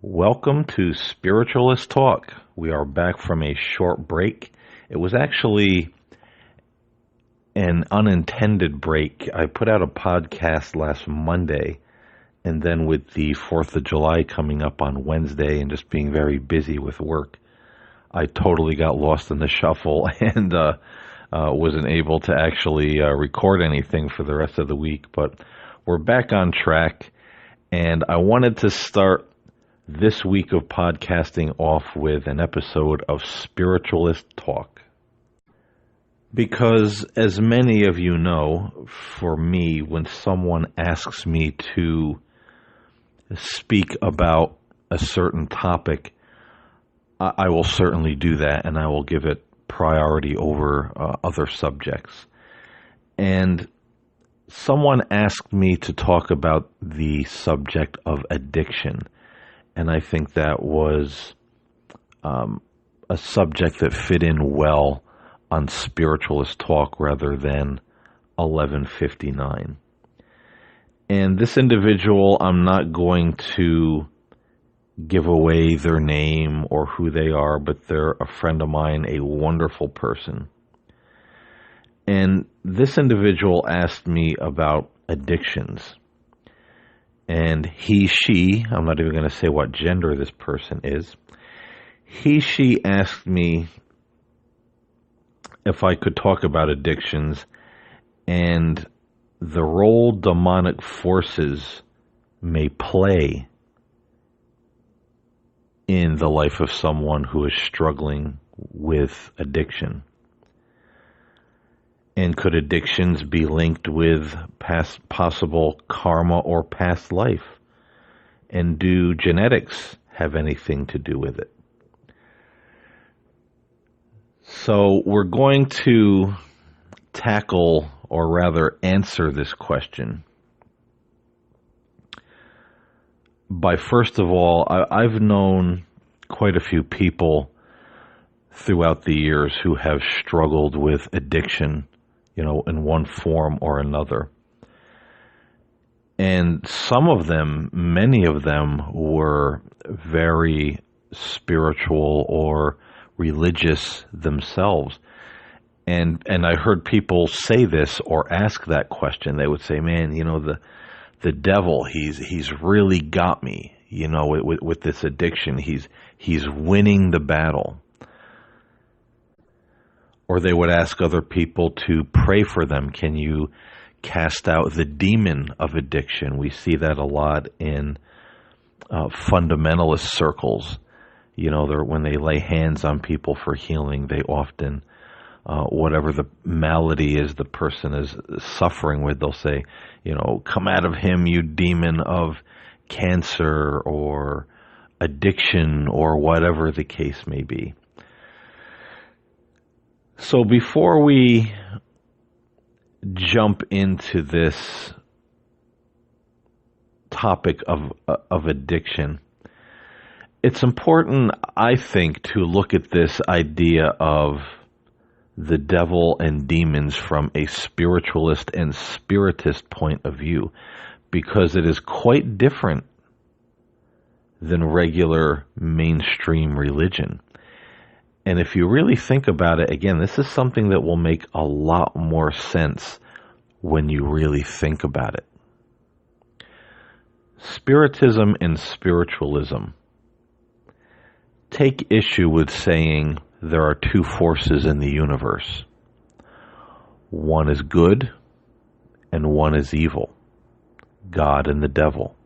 Welcome to Spiritualist Talk. We are back from a short break. It was actually an unintended break. I put out a podcast last Monday, and then with the 4th of July coming up on Wednesday and just being very busy with work, I totally got lost in the shuffle and wasn't able to actually record anything for the rest of the week. But we're back on track, and I wanted to start this week of podcasting off with an episode of Spiritualist Talk. Because, as many of you know, for me, when someone asks me to speak about a certain topic, I will certainly do that, and I will give it priority over other subjects. And someone asked me to talk about the subject of addiction. And I think that was a subject that fit in well on Spiritualist Talk rather than 1159. And this individual, I'm not going to give away their name or who they are, but they're a friend of mine, a wonderful person. And this individual asked me about addictions. And she, I'm not even going to say what gender this person is, she asked me if I could talk about addictions and the role demonic forces may play in the life of someone who is struggling with addiction. And could addictions be linked with possible karma or past life? And do genetics have anything to do with it? So we're going to tackle, or rather answer this question by, first of all, I've known quite a few people throughout the years who have struggled with addiction, in one form or another. And some of them, many of them, were very spiritual or religious themselves. And I heard people say this or ask that question. They would say, man, the devil, he's really got me, with this addiction. He's winning the battle. Or they would ask other people to pray for them. Can you cast out the demon of addiction? We see that a lot in fundamentalist circles. When they lay hands on people for healing, they often, whatever the malady is the person is suffering with, they'll say, come out of him, you demon of cancer or addiction or whatever the case may be. So before we jump into this topic of addiction, it's important, I think, to look at this idea of the devil and demons from a spiritualist and spiritist point of view, because it is quite different than regular mainstream religion. And if you really think about it, again, this is something that will make a lot more sense when you really think about it. Spiritism and spiritualism take issue with saying there are two forces in the universe. One is good and one is evil. God and the devil.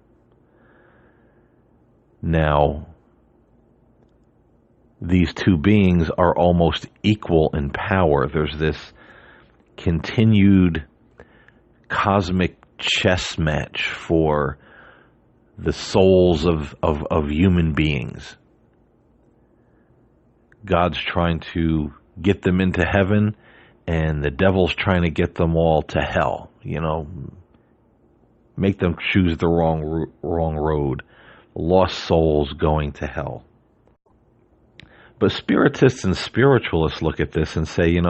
Now, these two beings are almost equal in power. There's this continued cosmic chess match for the souls of human beings. God's trying to get them into heaven, and the devil's trying to get them all to hell, make them choose the wrong road. Lost souls going to hell. But spiritists and spiritualists look at this and say,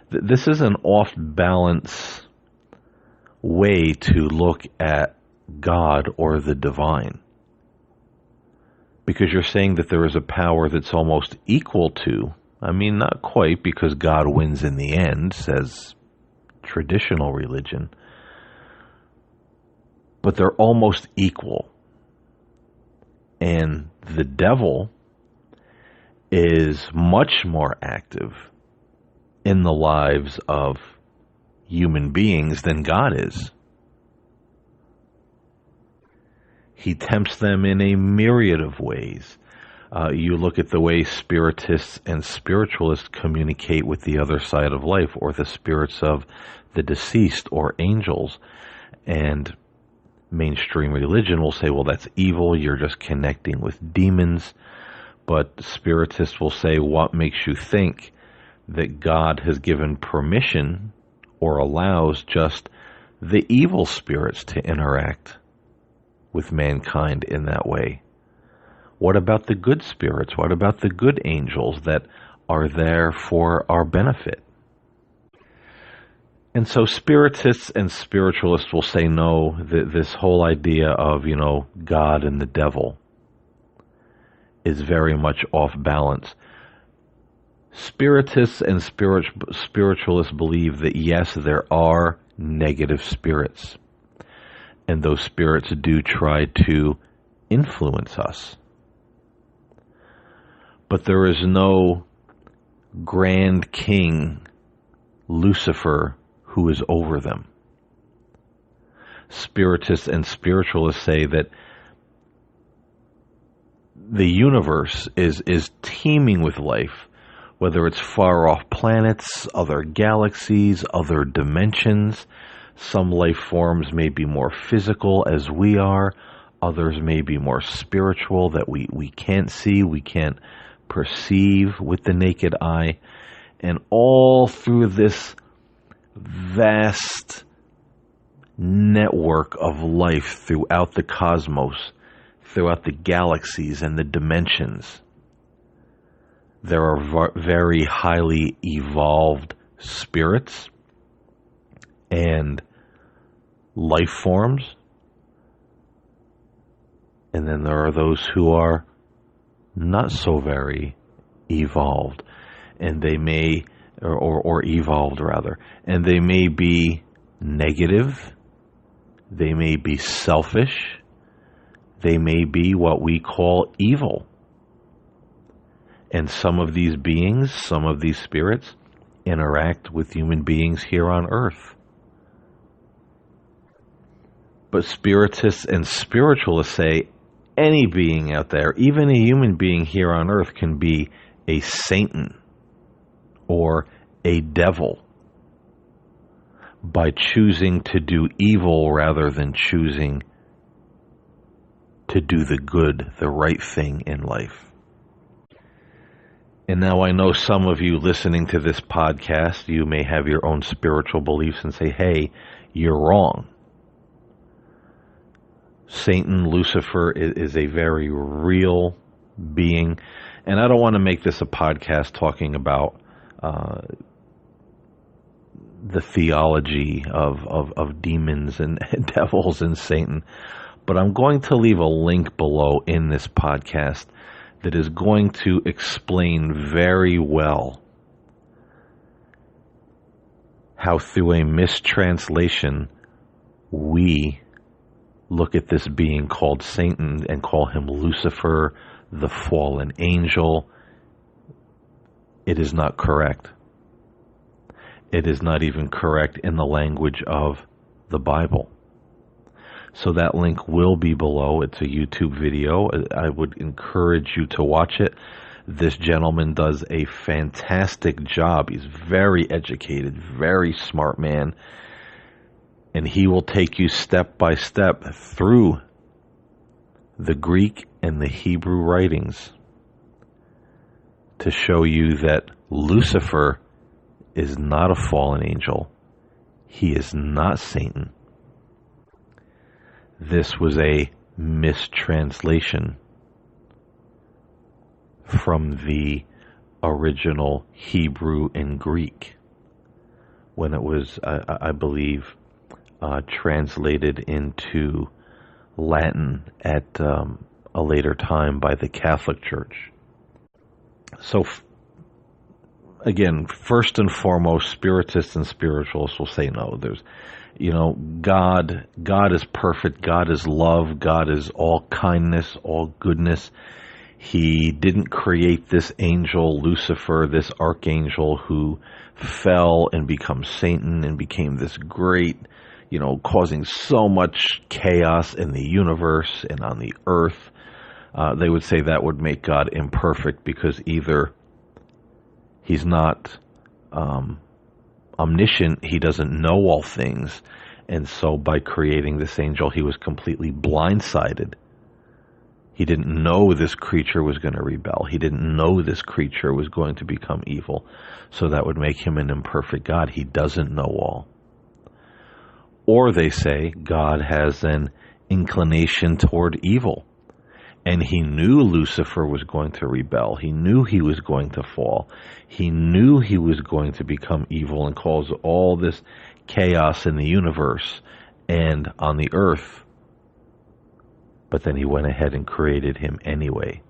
this is an off-balance way to look at God or the divine. Because you're saying that there is a power that's almost equal to, I mean, not quite, because God wins in the end, says traditional religion, but they're almost equal. And the devil is much more active in the lives of human beings than God is. He tempts them in a myriad of ways. You look at the way spiritists and spiritualists communicate with the other side of life, or the spirits of the deceased, or angels. And mainstream religion will say, well, that's evil, you're just connecting with demons. But spiritists will say, what makes you think that God has given permission or allows just the evil spirits to interact with mankind in that way? What about the good spirits? What about the good angels that are there for our benefit? And so spiritists and spiritualists will say, no, this whole idea of, God and the devil is very much off balance. Spiritists and spiritualists believe that, yes, there are negative spirits. And those spirits do try to influence us. But there is no grand king, Lucifer, who is over them. Spiritists and spiritualists say that the universe is teeming with life, whether it's far off planets, other galaxies, other dimensions. Some life forms may be more physical as we are. Others may be more spiritual that we can't see, we can't perceive with the naked eye. And all through this vast network of life throughout the cosmos, throughout the galaxies and the dimensions, there are very highly evolved spirits and life forms. And then there are those who are not so very evolved, and they may, or evolved rather, and they may be negative, they may be selfish, they may be what we call evil. And some of these beings, some of these spirits, interact with human beings here on earth. But spiritists and spiritualists say any being out there, even a human being here on earth, can be a Satan or a devil by choosing to do evil rather than choosing to do the good, the right thing in life. And now I know some of you listening to this podcast, you may have your own spiritual beliefs and say, hey, you're wrong. Satan, Lucifer, is a very real being. And I don't want to make this a podcast talking about the theology of demons and devils and Satan. But I'm going to leave a link below in this podcast that is going to explain very well how through a mistranslation we look at this being called Satan and call him Lucifer, the fallen angel. It is not correct. It is not even correct in the language of the Bible. So that link will be below. It's a YouTube video. I would encourage you to watch it. This gentleman does a fantastic job. He's very educated, very smart man. And he will take you step by step through the Greek and the Hebrew writings to show you that Lucifer is not a fallen angel. He is not Satan. This was a mistranslation from the original Hebrew and Greek when it was, I believe, translated into Latin at a later time by the Catholic Church. So, again, first and foremost, spiritists and spiritualists will say no. There's, God is perfect. God is love. God is all kindness, all goodness. He didn't create this angel, Lucifer, this archangel who fell and became Satan and became this great, causing so much chaos in the universe and on the earth. They would say that would make God imperfect because either he's not omniscient, he doesn't know all things, and so by creating this angel, he was completely blindsided. He didn't know this creature was going to rebel. He didn't know this creature was going to become evil. So that would make him an imperfect God. He doesn't know all. Or they say God has an inclination toward evil. And he knew Lucifer was going to rebel. He knew he was going to fall. He knew he was going to become evil and cause all this chaos in the universe and on the earth. But then he went ahead and created him anyway.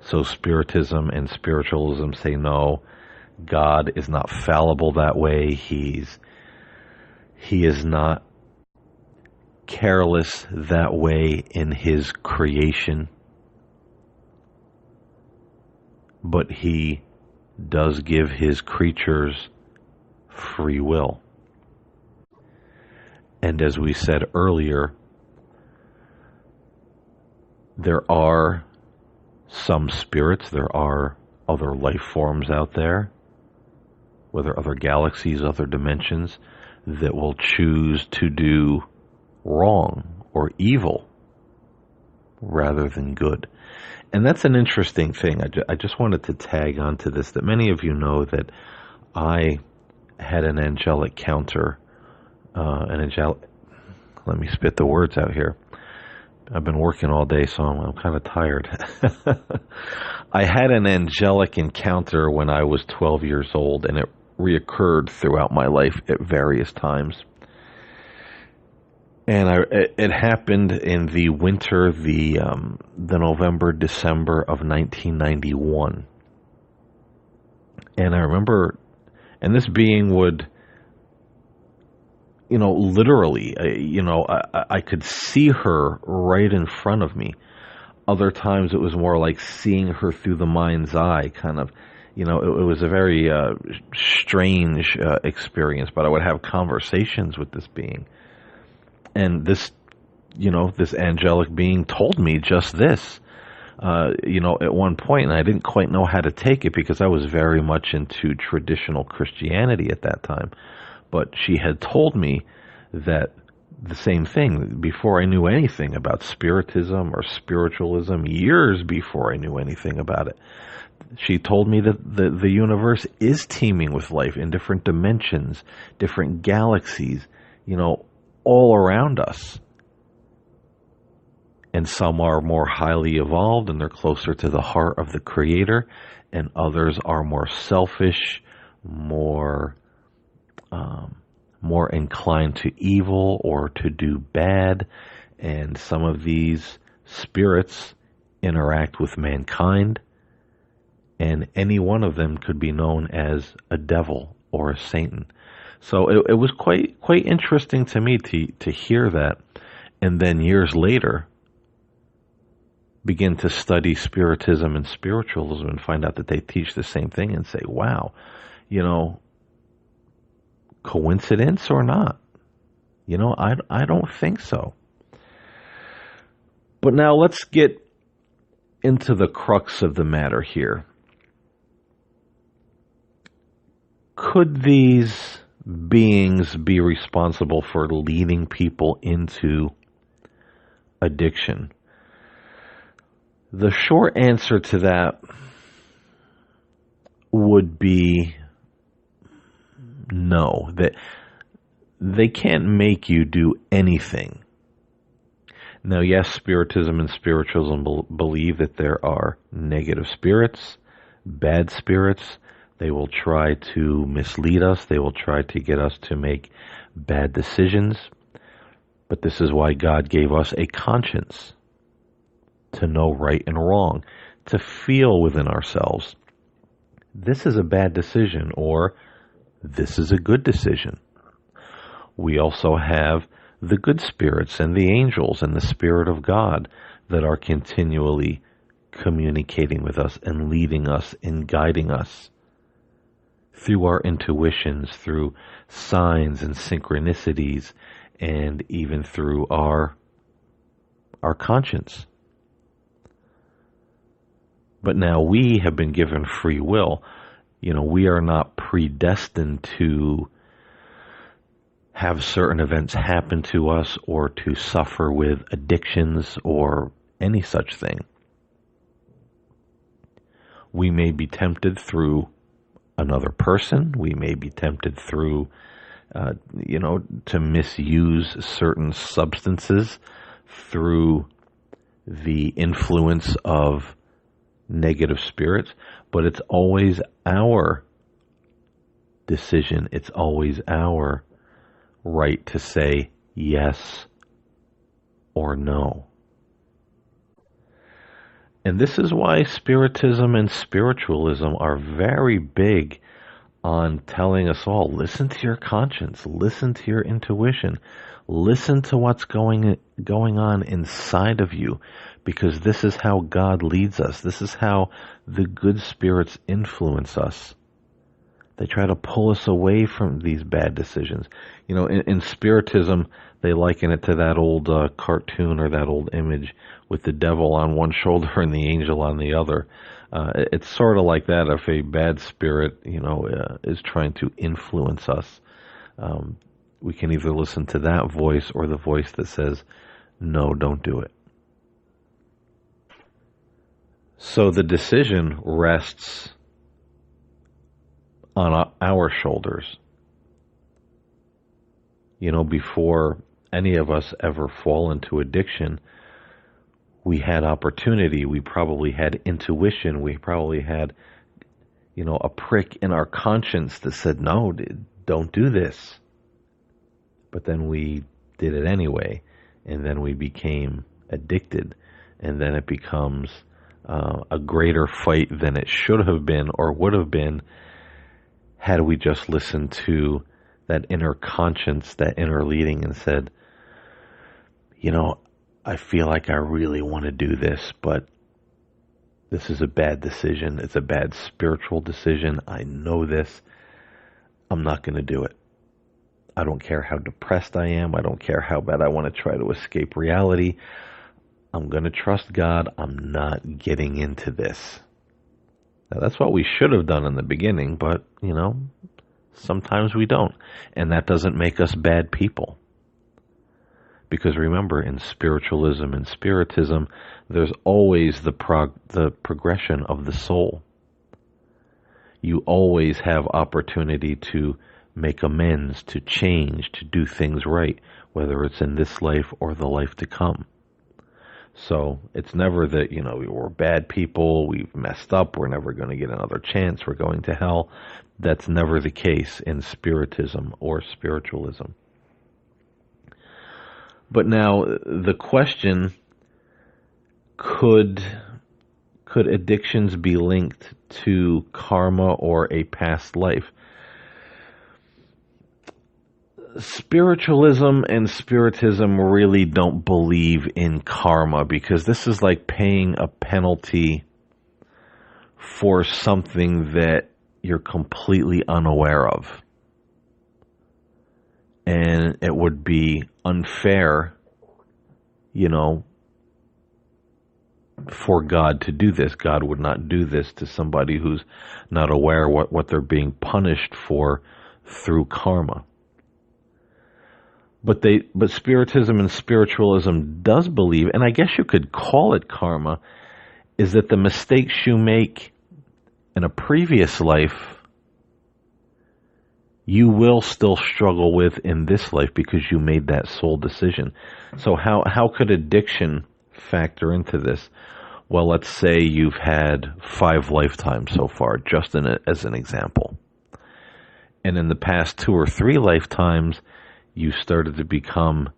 So Spiritism and spiritualism say no, God is not fallible that way. He is not careless that way in his creation. But he does give his creatures free will. And as we said earlier, there are some spirits, there are other life forms out there, whether other galaxies, other dimensions, that will choose to do wrong or evil rather than good. And that's an interesting thing. I just wanted to tag onto this, that many of you know that I had an angelic counter, let me spit the words out here. I've been working all day, so I'm kind of tired. I had an angelic encounter when I was 12 years old, and it reoccurred throughout my life at various times. And it happened in the winter, the November, December of 1991. And I remember, and this being would, literally, I could see her right in front of me. Other times it was more like seeing her through the mind's eye, kind of, it was a very strange experience, but I would have conversations with this being. And this, this angelic being told me just this, at one point, and I didn't quite know how to take it because I was very much into traditional Christianity at that time. But she had told me that the same thing before I knew anything about spiritism or spiritualism, years before I knew anything about it. She told me that the universe is teeming with life in different dimensions, different galaxies, all around us. And some are more highly evolved and they're closer to the heart of the Creator, and others are more selfish, more inclined to evil or to do bad. And some of these spirits interact with mankind, and any one of them could be known as a devil or a Satan. So it was quite interesting to me to hear that, and then years later begin to study spiritism and spiritualism and find out that they teach the same thing and say, wow, coincidence or not? I don't think so. But now let's get into the crux of the matter here. Could these beings be responsible for leading people into addiction? The short answer to that would be no, that they can't make you do anything. Now, yes, spiritism and spiritualism believe that there are negative spirits, bad spirits. They will try to mislead us. They will try to get us to make bad decisions. But this is why God gave us a conscience. to know right and wrong, to feel within ourselves, this is a bad decision or this is a good decision. We also have the good spirits and the angels and the Spirit of God that are continually communicating with us and leading us and guiding us through our intuitions, through signs and synchronicities, and even through our conscience. But now we have been given free will. We are not predestined to have certain events happen to us or to suffer with addictions or any such thing. We may be tempted through another person. We may be tempted through, to misuse certain substances through the influence of negative spirits, but it's always our decision. It's always our right to say yes or no. And this is why Spiritism and spiritualism are very big on telling us all, listen to your conscience, listen to your intuition, listen to what's going on inside of you, because this is how God leads us. This is how the good spirits influence us. They try to pull us away from these bad decisions. In Spiritism, they liken it to that old cartoon or that old image with the devil on one shoulder and the angel on the other. It's sort of like that. If a bad spirit, is trying to influence us, we can either listen to that voice or the voice that says, no, don't do it. So the decision rests on our shoulders. Before any of us ever fall into addiction, we had opportunity. We probably had intuition. We probably had, a prick in our conscience that said, no, don't do this. But then we did it anyway, and then we became addicted, and then it becomes a greater fight than it should have been or would have been had we just listened to that inner conscience, that inner leading, and said, I feel like I really want to do this, but this is a bad decision. It's a bad spiritual decision. I know this. I'm not going to do it. I don't care how depressed I am. I don't care how bad I want to try to escape reality. I'm going to trust God. I'm not getting into this. Now, that's what we should have done in the beginning, but, sometimes we don't. And that doesn't make us bad people. Because remember, in spiritualism and spiritism, there's always the progression of the soul. You always have opportunity to make amends, to change, to do things right, whether it's in this life or the life to come. So it's never that, we're bad people, we've messed up, we're never going to get another chance, we're going to hell. That's never the case in spiritism or spiritualism. But now the question, could addictions be linked to karma or a past life? Spiritualism and spiritism really don't believe in karma, because this is like paying a penalty for something that you're completely unaware of. And it would be unfair, for God to do this. God would not do this to somebody who's not aware what they're being punished for through karma. But spiritism and spiritualism does believe, and I guess you could call it karma, is that the mistakes you make in a previous life, you will still struggle with in this life because you made that soul decision. So how could addiction factor into this? Well, let's say you've had 5 lifetimes so far, just as an example. And in the past 2 or 3 lifetimes, you started to become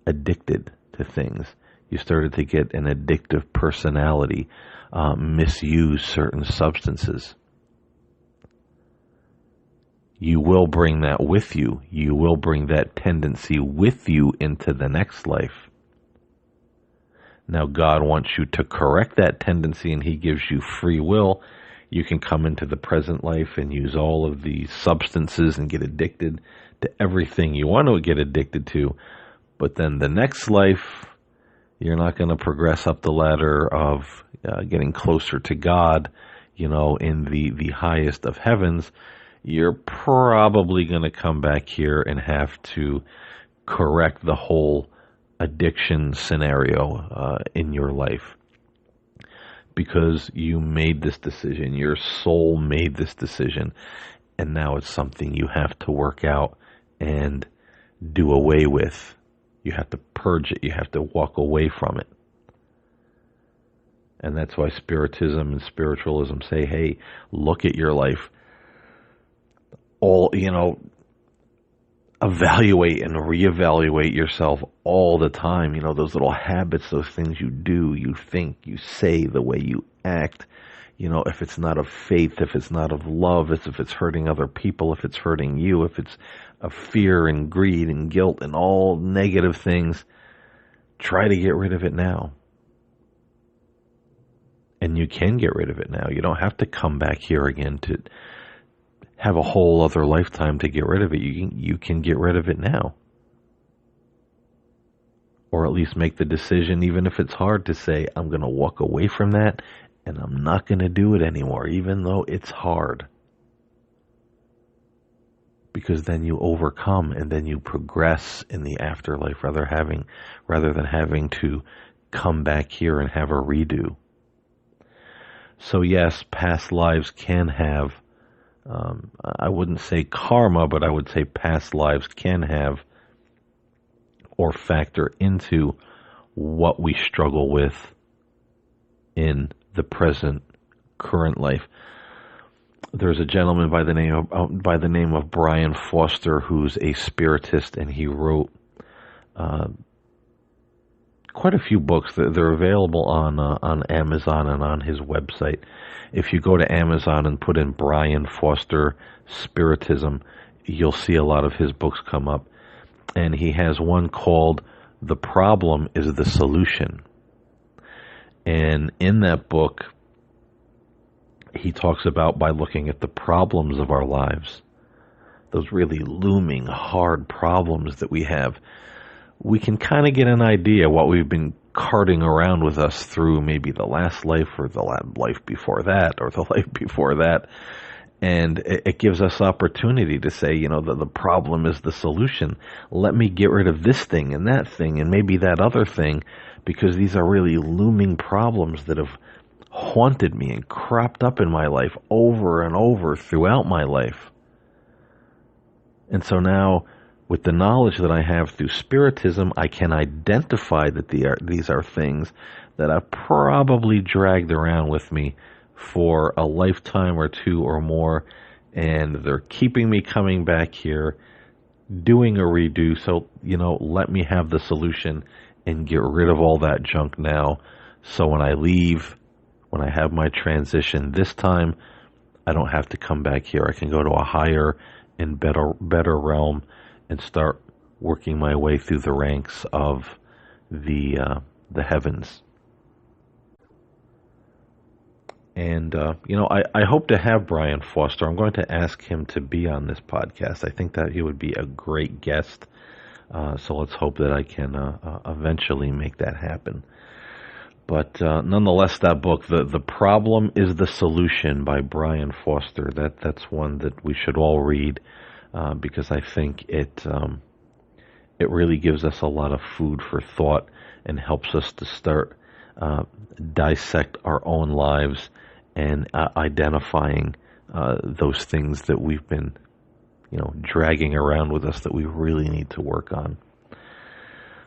addicted to things. You started to get an addictive personality, misuse certain substances. You will bring that with you. You will bring that tendency with you into the next life. Now, God wants you to correct that tendency, and He gives you free will. You can come into the present life and use all of these substances and get addicted to everything you want to get addicted to. But then the next life, you're not going to progress up the ladder of getting closer to God, in the highest of heavens. You're probably going to come back here and have to correct the whole addiction scenario in your life, because you made this decision. Your soul made this decision, and now it's something you have to work out and do away with. You have to purge it. You have to walk away from it. And that's why Spiritism and spiritualism say, hey, look at your life. Evaluate and reevaluate yourself all the time. Those little habits, those things you do, you think, you say, the way you act. If it's not of faith, if it's not of love, if it's hurting other people, if it's hurting you, if it's of fear and greed and guilt and all negative things, try to get rid of it now. And you can get rid of it now. You don't have to come back here again to have a whole other lifetime to get rid of it. You can get rid of it now. Or at least make the decision, even if it's hard, to say, I'm going to walk away from that and I'm not going to do it anymore, even though it's hard. Because then you overcome and then you progress in the afterlife rather than having to come back here and have a redo. So yes, past lives can have, I wouldn't say karma, but I would say past lives can have or factor into what we struggle with in the present, current life. There's a gentleman by the name of Brian Foster, who's a spiritist, and he wrote quite a few books. They're available on Amazon and on his website. If you go to Amazon and put in Brian Foster Spiritism, you'll see a lot of his books come up. And he has one called The Problem is the Solution. And in that book, he talks about, by looking at the problems of our lives, those really looming hard problems that we have, we can kind of get an idea what we've been carting around with us through maybe the last life or the life before that or the life before that. And it gives us opportunity to say, the problem is the solution. Let me get rid of this thing and that thing and maybe that other thing, because these are really looming problems that have haunted me and cropped up in my life over and over throughout my life. And so now, with the knowledge that I have through Spiritism, I can identify that these are things that I've probably dragged around with me for a lifetime or two or more, and they're keeping me coming back here, doing a redo. So, let me have the solution and get rid of all that junk now. So when I leave, when I have my transition this time, I don't have to come back here. I can go to a higher and better realm and start working my way through the ranks of the heavens. And, I hope to have Brian Foster. I'm going to ask him to be on this podcast. I think that he would be a great guest. So let's hope that I can eventually make that happen. But nonetheless, that book, The Problem is the Solution by Brian Foster, that's one that we should all read, because I think it really gives us a lot of food for thought and helps us to start dissect our own lives and identifying those things that we've been, dragging around with us that we really need to work on.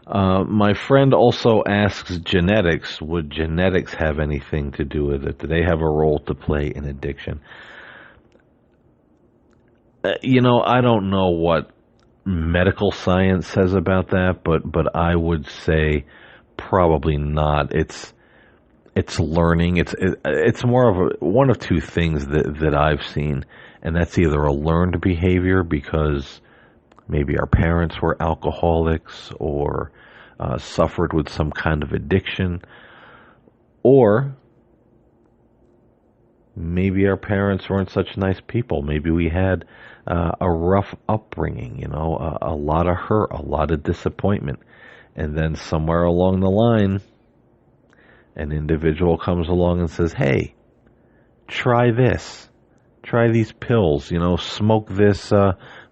My friend also asks genetics. Would genetics have anything to do with it? Do they have a role to play in addiction? I don't know what medical science says about that, but I would say probably not. It's learning. It's more of one of two things that I've seen, and that's either a learned behavior because maybe our parents were alcoholics or suffered with some kind of addiction, or maybe our parents weren't such nice people. Maybe we had a rough upbringing, a lot of hurt, a lot of disappointment. And then somewhere along the line, an individual comes along and says, hey, try this. Try these pills, smoke this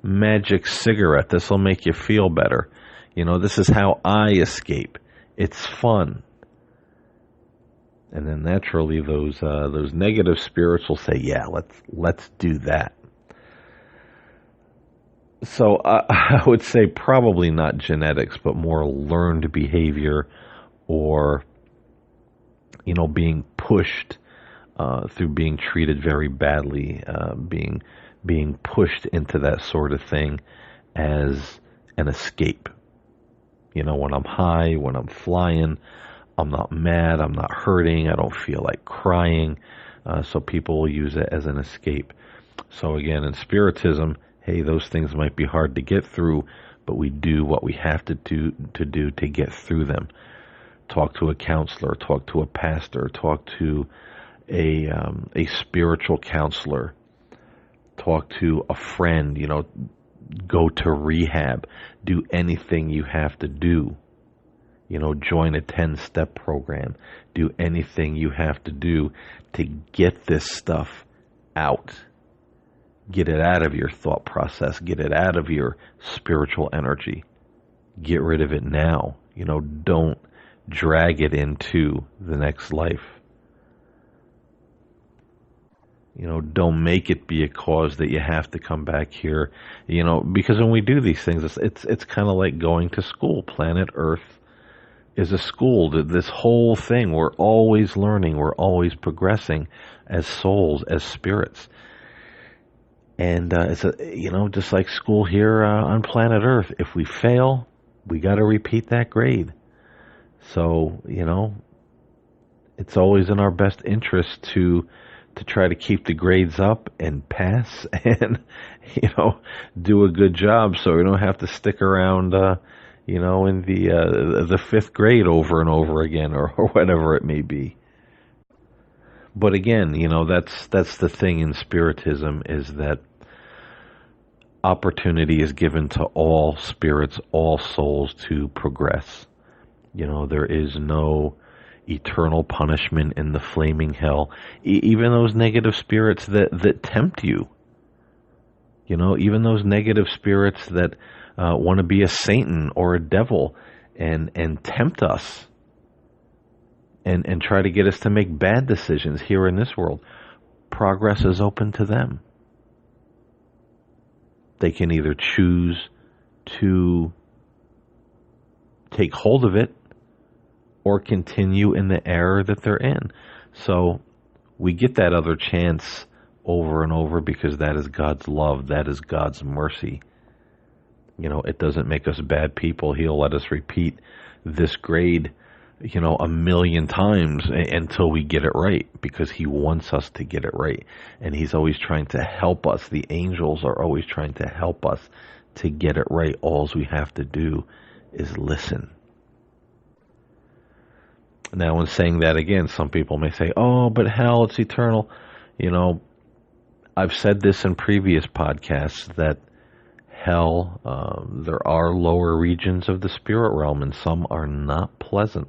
magic cigarette. This will make you feel better. This is how I escape. It's fun. And then naturally those negative spirits will say, yeah, let's do that. So I would say probably not genetics, but more learned behavior, or being pushed through being treated very badly, being pushed into that sort of thing as an escape. When I'm high, when I'm flying, I'm not mad, I'm not hurting, I don't feel like crying. So people will use it as an escape. So again, in Spiritism, hey, those things might be hard to get through, but we do what we have to do to get through them. Talk to a counselor, talk to a pastor, talk to a spiritual counselor, talk to a friend, go to rehab, do anything you have to do. Join a 10-step program, do anything you have to do to get this stuff out. Get it out of your thought process, get it out of your spiritual energy. Get rid of it now. Don't drag it into the next life. Don't make it be a cause that you have to come back here. Because when we do these things, it's kind of like going to school. Planet Earth is a school. This whole thing, we're always learning, we're always progressing as souls, as spirits. And it's just like school here on planet Earth. If we fail, we got to repeat that grade. So it's always in our best interest to try to keep the grades up and pass, and do a good job, so we don't have to stick around in the fifth grade over and over again, or whatever it may be. But again, that's the thing in Spiritism, is that opportunity is given to all spirits, all souls, to progress. There is no eternal punishment in the flaming hell. Even those negative spirits that tempt you, even those negative spirits that want to be a Satan or a devil and tempt us and try to get us to make bad decisions here in this world, progress is open to them. They can either choose to take hold of it or continue in the error that they're in. So we get that other chance over and over because that is God's love. That is God's mercy. It doesn't make us bad people. He'll let us repeat this grade, 1,000,000 times until we get it right, because he wants us to get it right. And he's always trying to help us. The angels are always trying to help us to get it right. All we have to do is listen. Now, in saying that again, some people may say, oh, but hell, it's eternal. I've said this in previous podcasts that hell, there are lower regions of the spirit realm, and some are not pleasant.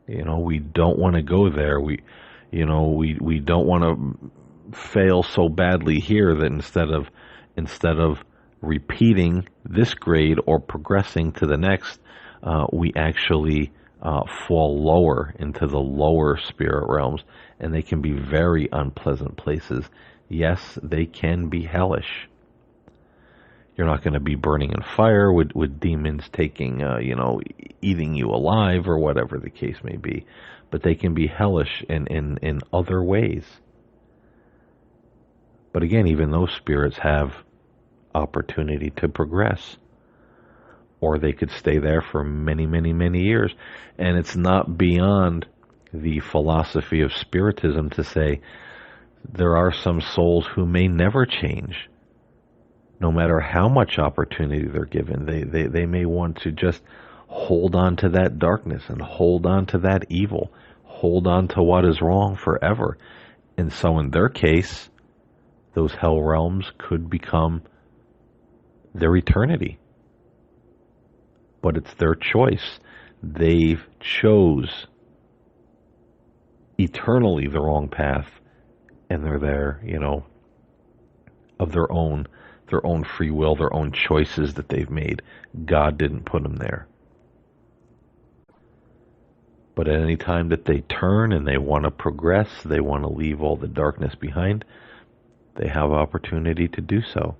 We don't want to go there. We don't want to fail so badly here that instead of repeating this grade or progressing to the next, we actually fall lower into the lower spirit realms, and they can be very unpleasant places. Yes, they can be hellish. You're not going to be burning in fire with demons taking, eating you alive or whatever the case may be, but they can be hellish in other ways. But again, even those spirits have opportunity to progress. or they could stay there for many, many, many years. And it's not beyond the philosophy of Spiritism to say there are some souls who may never change, no matter how much opportunity they're given. They may want to just hold on to that darkness and hold on to that evil, hold on to what is wrong forever. And so in their case, those hell realms could become their eternity. But it's their choice. They've chose eternally the wrong path, and they're there, of their own free will, their own choices that they've made. God didn't put them there. But at any time that they turn and they want to progress, they want to leave all the darkness behind, they have opportunity to do so.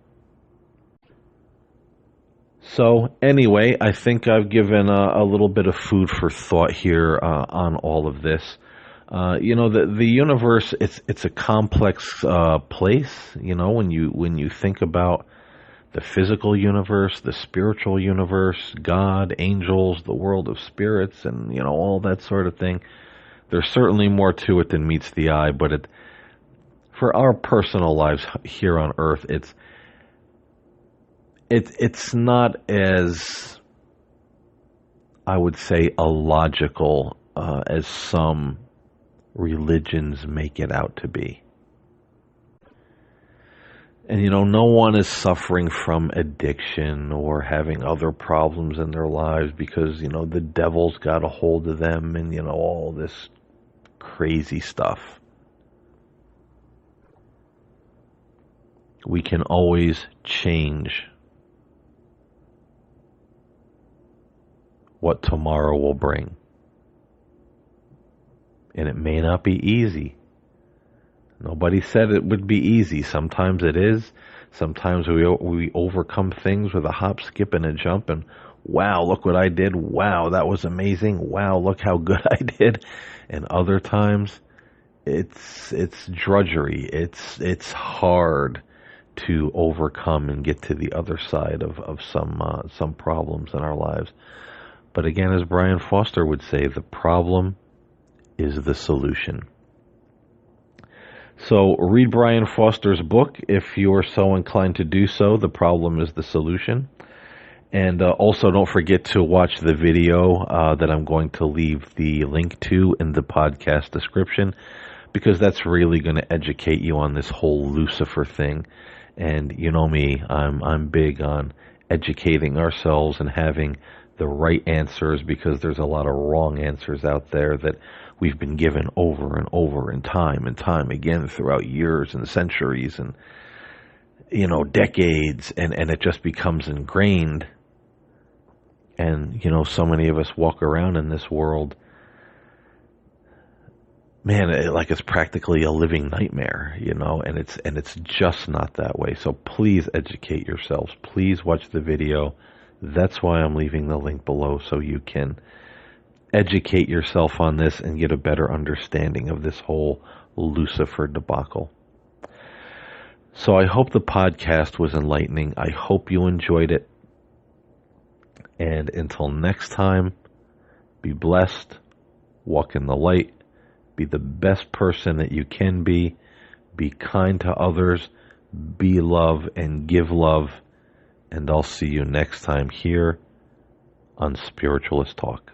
So anyway, I think I've given a little bit of food for thought here on all of this. The universe, it's a complex place. When you think about the physical universe, the spiritual universe, God, angels, the world of spirits, and all that sort of thing. There's certainly more to it than meets the eye, but for our personal lives here on Earth, it's not as, I would say, illogical as some religions make it out to be. And no one is suffering from addiction or having other problems in their lives because the devil's got a hold of them and all this crazy stuff. We can always change what tomorrow will bring. And it may not be easy. Nobody said it would be easy. Sometimes it is. Sometimes we overcome things with a hop, skip, and a jump, and wow, look what I did. Wow, that was amazing. Wow, look how good I did. And other times, it's drudgery. It's hard to overcome and get to the other side of some problems in our lives. But again, as Brian Foster would say, the problem is the solution. So read Brian Foster's book if you're so inclined to do so. The Problem is the Solution. And also don't forget to watch the video that I'm going to leave the link to in the podcast description, because that's really going to educate you on this whole Lucifer thing. And you know me, I'm big on educating ourselves and having the right answers, because there's a lot of wrong answers out there that we've been given over and over and time again throughout years and centuries and decades, and it just becomes ingrained. And so many of us walk around in this world, man, like it's practically a living nightmare, and it's just not that way. So please educate yourselves. Please watch the video. That's why I'm leaving the link below, so you can educate yourself on this and get a better understanding of this whole Lucifer debacle. So I hope the podcast was enlightening. I hope you enjoyed it. And until next time, be blessed, walk in the light, be the best person that you can be kind to others, be love and give love. And I'll see you next time here on Spiritualist Talk.